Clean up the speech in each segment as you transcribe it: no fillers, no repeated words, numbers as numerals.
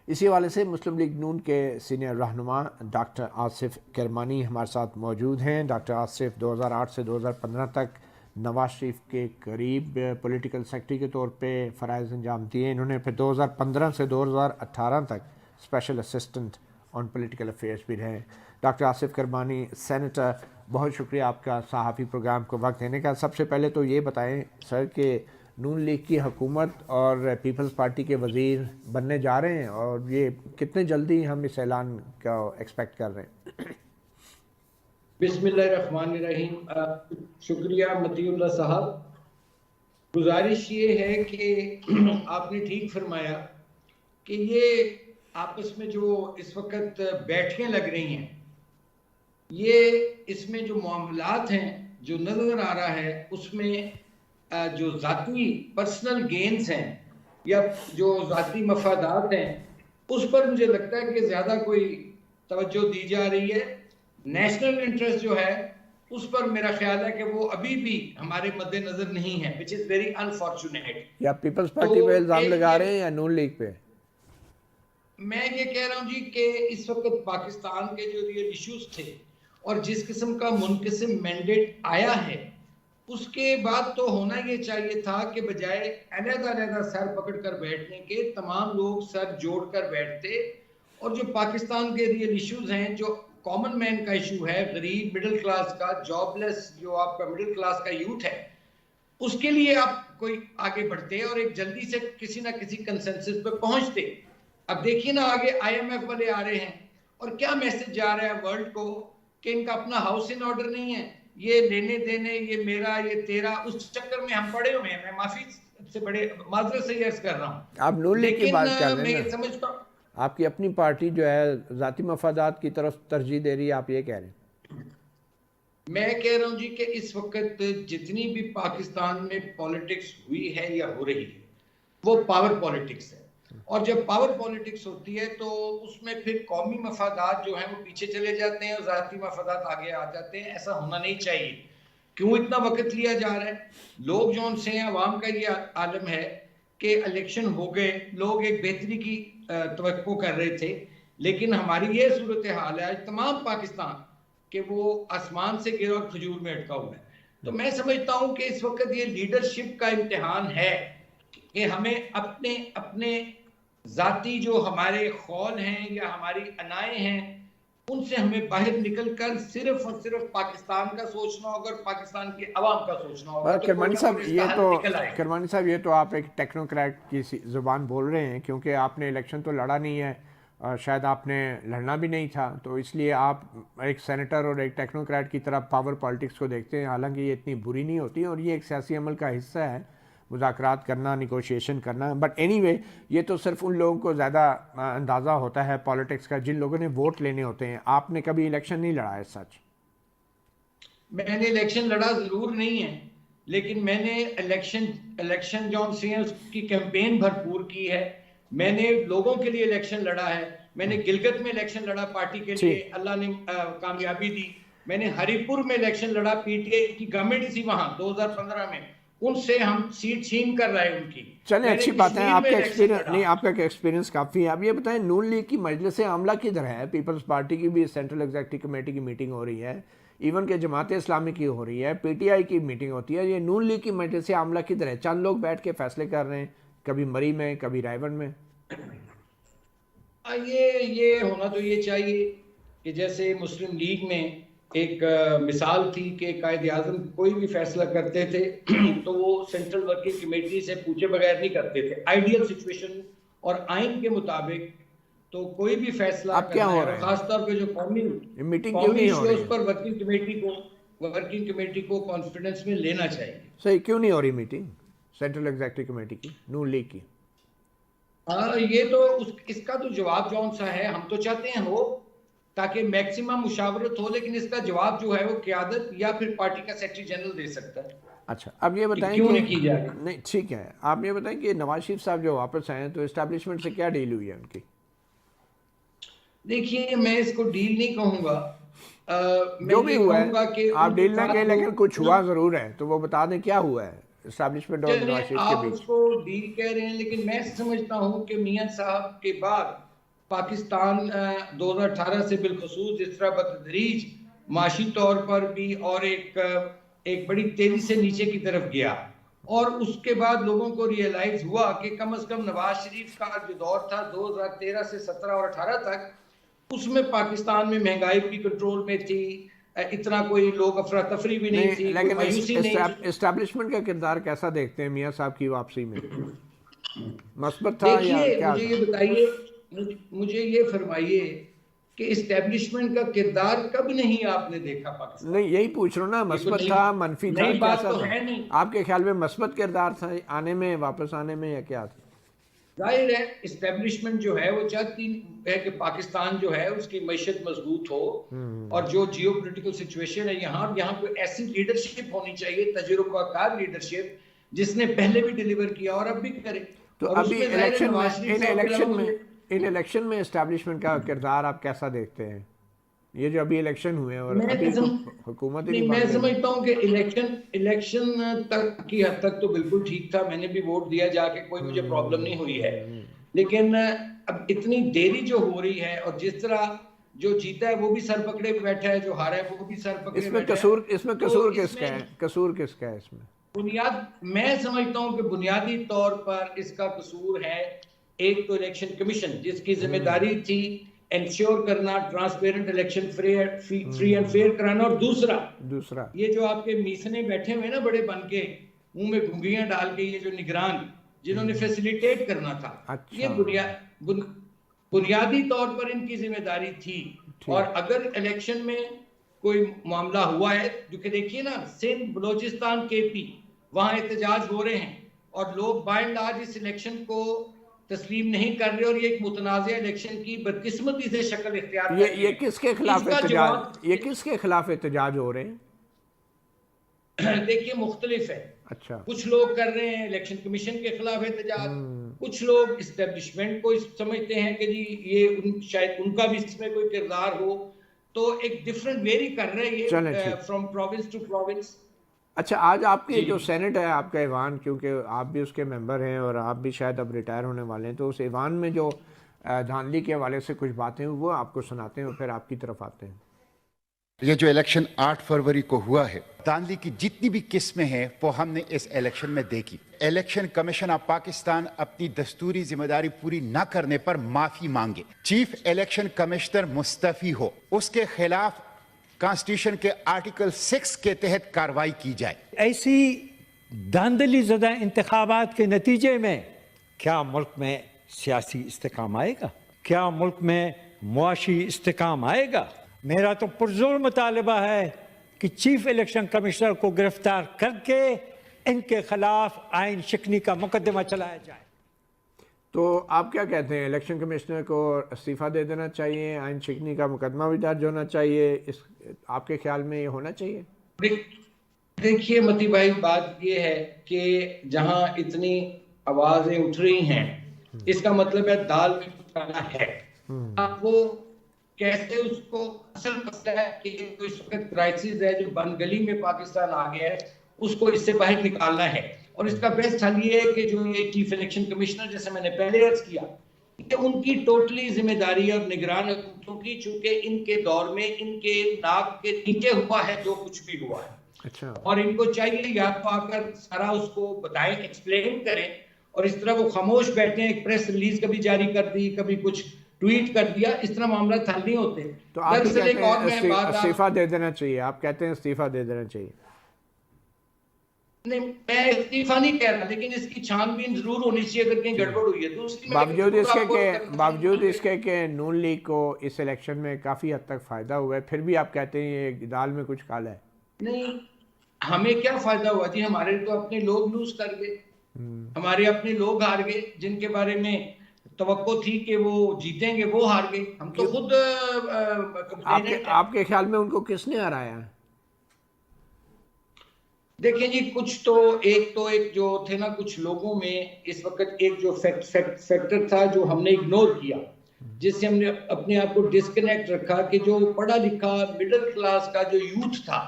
इसी हवाले से मुस्लिम लीग नून के सीनियर रहनुमा डॉक्टर आसिफ करमानी हमारे साथ मौजूद हैं। डॉक्टर आसिफ 2008 से 2015 तक नवाज शरीफ के करीब पॉलिटिकल सेक्रेटरी के तौर पे फ़राइज़ अंजाम दिए। इन्होंने फिर 2015 से 2018 तक special assistant on political affairs भी रहे। डॉक्टर आसिफ करमानी सेनेटर, बहुत शुक्रिया आपका सहाफ़ी प्रोग्राम को वक्त देने का। सबसे पहले तो ये बताएं सर कि नून लीग की हुकूमत और पीपल्स पार्टी के वज़ीर बनने जा रहे हैं और ये कितने जल्दी हम इस ऐलान का एक्सपेक्ट कर रहे हैं? बिस्मिल्लाहिर्रहमानिर्रहीम। शुक्रिया मतीउल्लाह साहब। गुजारिश ये है कि आपने ठीक फरमाया कि ये आपस में जो इस वक्त बैठकें लग रही हैं, ये इसमें जो मामलात हैं जो नज़र आ रहा है उसमें जो ज़ाती पर्सनल गेन्स हैं या जो ज़ाती मफादात हैं उस पर मुझे लगता है कि ज़्यादा कोई तवज्जो दी जा रही है। नेशनल इंटरेस्ट जो है उस पर मेरा ख्याल है कि वो अभी भी हमारे मद्देनजर नहीं है, विच इज़ वेरी अनफॉर्चुनेट। या पीपल्स पार्टी पे इल्ज़ाम लगा रहे हैं या नून लीग पे? मैं ये कह रहा हूँ जी कि इस वक्त पाकिस्तान के जो रियल इश्यूज थे और जिस किस्म का मुनक़सिम मैंडेट आया है उसके बाद तो होना ये चाहिए था कि बजाय अलग-अलग सर पकड़ कर बैठने के तमाम लोग सर जोड़ कर बैठते और जो पाकिस्तान के रियल इश्यूज हैं, जो कॉमन मैन का इशू है, गरीब मिडिल क्लास का, जॉबलेस जो आपका मिडिल क्लास का यूथ है, उसके लिए आप कोई आगे बढ़ते और एक जल्दी से किसी ना किसी कंसेंसस पे पहुंचते। अब देखिए ना, आगे आईएमएफ वाले आ रहे हैं और क्या मैसेज जा रहा है वर्ल्ड को कि इनका अपना हाउस इन ऑर्डर नहीं है, ये लेने देने, ये मेरा ये तेरा, उस चक्कर में हम पड़े हुए हैं। मैं माफी से बड़े माजरत से अर्ज कर रहा हूँ, आप नून लीग की बात कर मैं रहे ये हैं ना, समझता हूँ, आपकी अपनी पार्टी जो है ज़ाती मफादात की तरफ तरजीह दे रही है, आप ये कह रहे हैं? मैं कह रहा हूँ जी कि इस वक्त जितनी भी पाकिस्तान में पॉलिटिक्स हुई है या हो रही है वो पावर पॉलिटिक्स है और जब पावर पॉलिटिक्स होती है तो उसमें फिर कौमी मफादात जो हैं वो पीछे चले जाते हैं और ज़ाती मफादात आगे आ जाते हैं। ऐसा होना नहीं चाहिए। क्यों इतना वक्त लिया जा रहा है? लोग जो उनसे हैं, अवाम का ये आलम है कि इलेक्शन हो गए, लोग एक बेहतरी की तवक्को कर रहे थे, लेकिन हमारी ये सूरत हाल है आज तमाम पाकिस्तान कि वो आसमान से गिरा और खजूर में अटका हुआ है। तो मैं समझता हूं कि इस वक्त ये लीडरशिप का इम्तिहान है कि हमें अपने अपने जाती जो हमारे खौल हैं या हमारी अनाएं हैं उनसे हमें बाहर निकलकर सिर्फ और सिर्फ पाकिस्तान का सोचना होगा और पाकिस्तान के अवाम का सोचना होगा। तो करमानी साहब ये तो आप एक टेक्नोक्रेट की ज़ुबान बोल रहे हैं, क्योंकि आपने इलेक्शन तो लड़ा नहीं है और शायद आपने लड़ना भी नहीं था, तो इसलिए आप एक सेनेटर और एक टेक्नोक्रेट की तरफ पावर पॉलिटिक्स को देखते हैं। हालांकि ये इतनी बुरी नहीं होती और ये एक सियासी अमल का हिस्सा है, मुज़ाकरात करना, निगोशिएशन करना। बट एनीवे, ये तो सिर्फ उन लोगों को ज़्यादा अंदाज़ा होता है पॉलिटिक्स का जिन लोगों ने वोट लेने होते हैं। आपने कभी इलेक्शन नहीं लड़ा है? सच मैंने इलेक्शन लड़ा ज़रूर नहीं है, लेकिन मैंने इलेक्शन जो है उसकी कैंपेन भरपूर की है। मैंने लोगों के लिए इलेक्शन लड़ा है। मैंने गिलगित में इलेक्शन लड़ा पार्टी के लिए, अल्लाह ने कामयाबी दी। मैंने हरिपुर में इलेक्शन लड़ा, पीटीआई की गवर्नमेंट थी वहां 2015 में, उनसे हम सीट छीन कर रहे हैं उनकी। चलें, अच्छी बात है। आपका एक्सपीरियंस नहीं, आपका एक्सपीरियंस काफ़ी है। अब ये बताएं, नून लीग की मजलिस आमला किधर है? पीपल्स पार्टी की भी सेंट्रल एग्जीक्यूटिव कमेटी की मीटिंग हो रही है, इवन के जमात इस्लामी की हो रही है, पीटीआई की मीटिंग होती है, ये नून लीग की मजलिस आमला किधर है? चंद लोग बैठ के फैसले कर रहे हैं, कभी मरी में, कभी रायवन में। ये होना तो ये चाहिए कि जैसे मुस्लिम लीग में एक मिसाल थी कि कायद आज़म कोई भी फैसला करते थे तो वो सेंट्रल वर्किंग कमेटी से पूछे बगैर नहीं करते थे। आइडियल सिचुएशन और आइन के मुताबिक तो कोई भी फैसला अब क्या हो रहा है? खासतौर पे जो कौमी इशू है उस पर वर्किंग कमेटी को कॉन्फिडेंस में लेना चाहिए। सही, क्यों नहीं हो रही मीटिंग सेंट्रल एग्जीक्यूटिव कमेटी की, नून लीग की? ये तो इसका तो जवाब जौन सा है, हम तो चाहते हैं हो ताकि मैक्सिमम मुशावरत हो, लेकिन इसका जवाब जो है वो क़यादत या फिर पार्टी का सेक्रेटरी जनरल दे सकता है। अच्छा, अब ये बताएं क्यों नहीं की जाएगी? नहीं, ठीक है, आप ये बताएं कि नवाज शरीफ साहब जो वापस आए हैं तो एस्टैब्लिशमेंट से क्या डील हुई है उनकी? देखिए, मैं इसको डील नहीं कहूँगा, जो भी हुआ है कि आप डील ना कहें, लेकिन कुछ हुआ ज़रूर है, तो वो बता दें क्या हुआ है एस्टैब्लिशमेंट और नवाज शरीफ के बीच। आप उसको डील कह रहे हैं, लेकिन मैं समझता हूँ कि मियां साहब के बाद पाकिस्तान 2018 से बिलखसूस जिस तरह बतदरीज माशी तौर पर भी और एक बड़ी तेजी से नीचे की तरफ गया, और उसके बाद लोगों को रियलाइज हुआ कि कम से कम नवाज शरीफ का जो दौर था 2013 से 17 और 18 तक, उसमें पाकिस्तान में महंगाई भी कंट्रोल में थी, इतना कोई लोग अफरा तफरी भी नहीं थी, कोई मायूसी नहीं थी। एस्टैब्लिशमेंट का किरदार कैसा देखते हैं मियाँ साहब की वापसी में? मस्बत था या क्या? मुझे ये बताइए, मुझे ये फरमाइए कि इस्टेब्लिशमेंट का किरदार कब नहीं आपने देखा पाकिस्तान? नहीं, यही पूछ रहा हूँ ना, मस्बत था, मनफी था, कैसा तो था? है नहीं। आपके ख्याल में मस्बत किरदार था आने में, वापस आने में, या क्या था? जाहिर है इस्टेब्लिशमेंट जो है वो चाहती है कि पाकिस्तान जो है उसकी मईशत मजबूत हो, और जो जियो पोलिटिकल सिचुएशन है यहाँ कोई ऐसी लीडरशिप होनी चाहिए, तजुर्बाकार लीडरशिप, जिसने पहले भी डिलीवर किया और अब भी करे। तो और अभी उसमें ज़ाहिर है नवाज शरीफ साहब के अलावा इन इलेक्शन में एस्टैब्लिशमेंत का किरदार आप कैसा देखते हैं? ये जो अभी इलेक्शन हुए हैं और अभी हुकूमत ही मैं समझता हूँ कि इलेक्शन तक की हद तक तो बिल्कुल ठीक था, मैंने भी वोट दिया जाके, कोई मुझे प्रॉब्लम नहीं हुई है। लेकिन अब इतनी देरी जो हो रही है, और जिस तरह जो जीता है वो भी सर पकड़े बैठा है, जो हारा है वो भी सर पकड़े बैठा है। इसमें कसूर किसका है? कसूर किसका है इसमें? मैं समझता हूँ कि बुनियादी तौर पर इसका कसूर है एक तो इलेक्शन कमीशन, जिसकी जिम्मेदारी थी इंश्योर करना transparent election, free and fair कराना, और दूसरा ये जो आपके मीसने बैठे हुए ना बड़े बन के, मुंह में घुंघियां डाल के, ये जो निगरान जिन्होंने फैसिलिटेट करना था, अच्छा। ये बुनियादी तौर पर इनकी जिम्मेदारी थी। और अगर इलेक्शन में कोई मामला हुआ है, क्योंकि देखिए ना, सिंध, बलोचिस्तान, केपी, वहां एहतजाज हो रहे हैं और लोग बाय एंड लार्ज इस इलेक्शन को तस्लीम नहीं कर रहे, और ये एक मुतनाज़िया इलेक्शन की बदकिस्मती से शक्ल इख्तियार ये किसके खिलाफ एहतजाज, ये किसके खिलाफ एहतजाज हो रहे हैं? देखिए मुख्तलिफ है। अच्छा, कुछ लोग कर रहे हैं इलेक्शन कमीशन के खिलाफ एहतजाज, कुछ लोग इस्टेब्लिशमेंट को समझते हैं कि जी ये शायद उनका भी इसमें कोई किरदार हो, तो एक डिफरेंट वेरी कर रहे हैं ये फ्रॉम प्रोविंस टू प्रोविंस। अच्छा, आज आपके जो सेनेट है, आपका ईवान, क्योंकि आप भी उसके मेंबर हैं और आप भी शायद अब रिटायर होने वाले हैं, तो उस ईवान में जो धांधली के हवाले से कुछ बातें वो आपको सुनाते हैं और फिर आपकी तरफ आते हैं। ये जो इलेक्शन 8 फरवरी को हुआ है, धांधली की जितनी भी किस्में हैं वो हमने इस इलेक्शन में देखी। इलेक्शन कमीशन ऑफ पाकिस्तान अपनी दस्तूरी जिम्मेदारी पूरी न करने पर माफी मांगे, चीफ इलेक्शन कमिश्नर मुस्तफी हो, उसके खिलाफ कॉन्स्टिट्यूशन के आर्टिकल 6 के तहत कार्रवाई की जाए। ऐसी धांधली ज़दा इंतखाबात के नतीजे में क्या मुल्क में सियासी इस्तेकाम आएगा? क्या मुल्क में मुआशी इस्तेकाम आएगा? मेरा तो पुरजोर मुतालबा है कि चीफ इलेक्शन कमिश्नर को गिरफ्तार करके इनके खिलाफ आइन शिकनी का मुकदमा चलाया जाए। तो आप क्या कहते हैं, इलेक्शन कमिश्नर को इस्तीफ़ा दे देना चाहिए, आइन शिकनी का मुकदमा भी दर्ज होना चाहिए, इस आपके ख्याल में ये होना चाहिए? देखिए मती भाई, बात ये है कि जहां इतनी आवाजें उठ रही हैं, इसका मतलब है दाल में कुछ काला है। अब वो कैसे उसको, असल मसला है कि इस वक्त क्राइसिस है जो बंद गली में पाकिस्तान आ गया है, उसको इससे बाहर निकालना है। और इसका बेस्ट हल ये है कि जो ये चीफ इलेक्शन कमिश्नर, जैसे मैंने पहले अर्ज किया, कि उनकी टोटली जिम्मेदारी और निगरान हुकूमतों की, चूंकि इनके दौर में इनके नाक के नीचे हुआ है जो कुछ भी हुआ है। अच्छा। और इनको चाहिए या तो आकर सारा उसको बताएं, एक्सप्लेन करें, और इस तरह वो खामोश बैठे हैं, एक प्रेस रिलीज कभी जारी कर दी, कभी कुछ ट्वीट कर दिया, इस तरह मामला हल नहीं होते। तो आप कहते हैं इस्तीफा दे देना चाहिए? आप कहते हैं इस्तीफा दे देना चाहिए? नहीं, मैं इस्तीफा नहीं कह रहा, लेकिन इसकी छानबीन जरूर होनी चाहिए अगर कहीं गड़बड़ हुई है। दूसरी बावजूद इसके के नून लीग को इस इलेक्शन में काफी हद तक फायदा हुआ है, फिर भी आप कहते हैं ये दाल में कुछ काला है। नहीं, हमें क्या फायदा हुआ जी? हमारे तो अपने लोग लूज कर गए, हमारे अपने लोग हार गए, जिनके बारे में तवक्को थी कि वो जीतेंगे वो हार गए। हम तो खुद आपके ख्याल में उनको किसने हराया? देखिए जी, कुछ तो एक जो थे ना, कुछ लोगों में इस वक्त एक जो फैक्टर था जो हमने इग्नोर किया, जिससे हमने अपने आप को डिस्कनेक्ट रखा, कि जो पढ़ा लिखा मिडिल क्लास का जो यूथ था,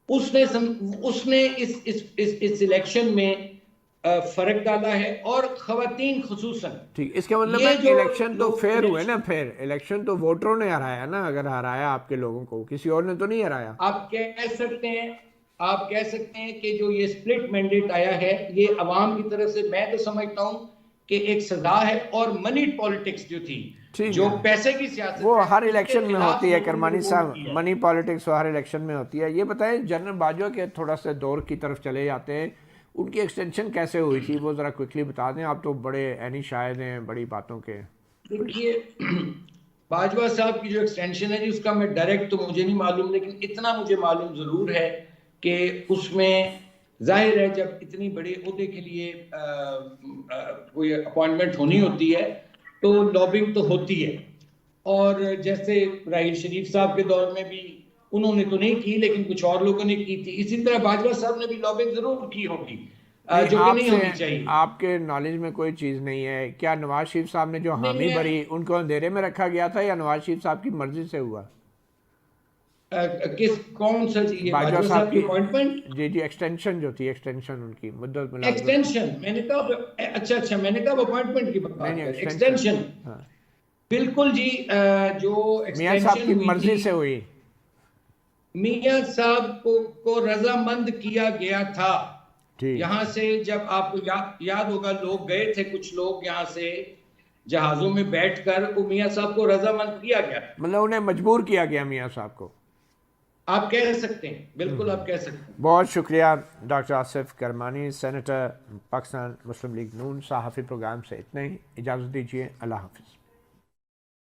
उसने इस इलेक्शन में फर्क डाला है, और खवातीन खुसूसन। ठीक, इसका मतलब ये है जो इलेक्शन तो लोग फेयर हुए election- ना, फेयर इलेक्शन तो वोटरों ने हराया ना, अगर हराया आपके लोगों को, किसी और ने तो नहीं हराया। आप कह सकते हैं, आप कह सकते हैं कि जो ये स्प्लिट मैंडेट आया है, ये अवाम की तरफ से, मैं तो समझता हूं कि एक सजा है। और मनी पॉलिटिक्स जो थी, ठीक जो है। पैसे की सियासत वो है, हर उसके इलेक्शन में खिलाफ होती है लोगों ने करमानी वोट साहब, किया है। मनी पॉलिटिक्स हर इलेक्शन में होती है। ये बताएं, जनरल बाजवा के थोड़ा सा दौर की तरफ चले जाते हैं, उनकी एक्सटेंशन कैसे हुई थी वो ज़रा क्विकली बता दें। आप तो बड़े ऐनी शायद हैं बड़ी बातों के। देखिए, बाजवा साहब की जो एक्सटेंशन है जी, उसका मैं डायरेक्ट तो मुझे नहीं मालूम, लेकिन इतना मुझे मालूम जरूर है कि उसमें जाहिर है जब इतनी बड़े ओहदे के लिए कोई अपॉइंटमेंट होनी होती है तो लॉबिंग तो होती है। और जैसे राहील शरीफ साहब के दौर में भी उन्होंने तो नहीं की, लेकिन कुछ और लोगों ने की थी। इसी तरह बाजवा साहब ने भी लॉबिंग जरूर की होगी, नहीं, जो कि नहीं आपसे होनी चाहिए। आपके नॉलेज में कोई चीज़ नहीं है क्या? नवाज शरीफ साहब ने जो नहीं हामी है। भरी, उनको अंधेरे में रखा गया था या नवाज शरीफ साहब की मर्जी से हुआ? किस कौन सा ये बाजवा बाजवा साहब साहब की की, अपॉइंटमेंट? जी जी, एक्सटेंशन जो थी, एक्सटेंशन उनकी मुद्दत मुलाजमत। एक्सटेंशन मैंने कहा, अच्छा मैंने कहा अपॉइंटमेंट की बात नहीं नहीं, कर, एक्सटेंशन। एक्सटेंशन। हाँ, बिल्कुल जी, जो मियाँ साहब एक्सटेंशन की हुई मर्जी थी, से हुई। मियां साहब को रजामंद किया गया था। ठीक, यहाँ से जब आपको याद होगा, लोग गए थे, कुछ लोग यहाँ से जहाजों में बैठकर, वो मियां साहब को रजामंद किया गया था। मतलब उन्हें मजबूर किया गया मियाँ साहब को। आप कह सकते हैं, बिल्कुल आप कह सकते हैं। बहुत शुक्रिया डॉक्टर आसिफ करमानी, सेनेटर पाकिस्तान मुस्लिम लीग नून, सहाफ़ी प्रोग्राम से इतना ही। इजाज़त दीजिए, अल्लाह हाफ़िज़।